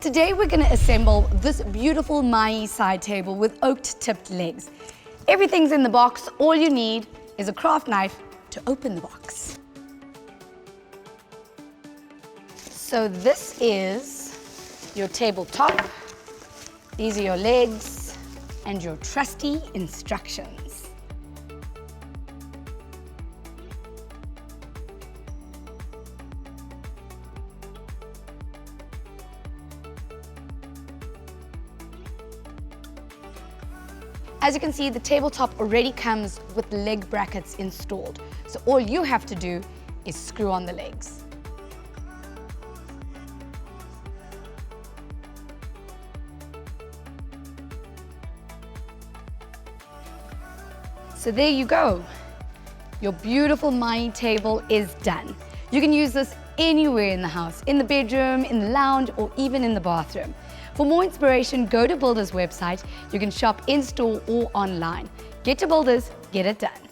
Today we're going to assemble this beautiful Mayi side table with oak-tipped legs. Everything's in the box. All you need is a craft knife to open the box. So this is your tabletop. These are your legs and your trusty instructions. As you can see, the tabletop already comes with leg brackets installed. So all you have to do is screw on the legs. So there you go. Your beautiful Mayi table is done. You can use this anywhere in the house, in the bedroom, in the lounge, or even in the bathroom. For more inspiration, go to Builders' website. You can shop in-store or online. Get to Builders, get it done.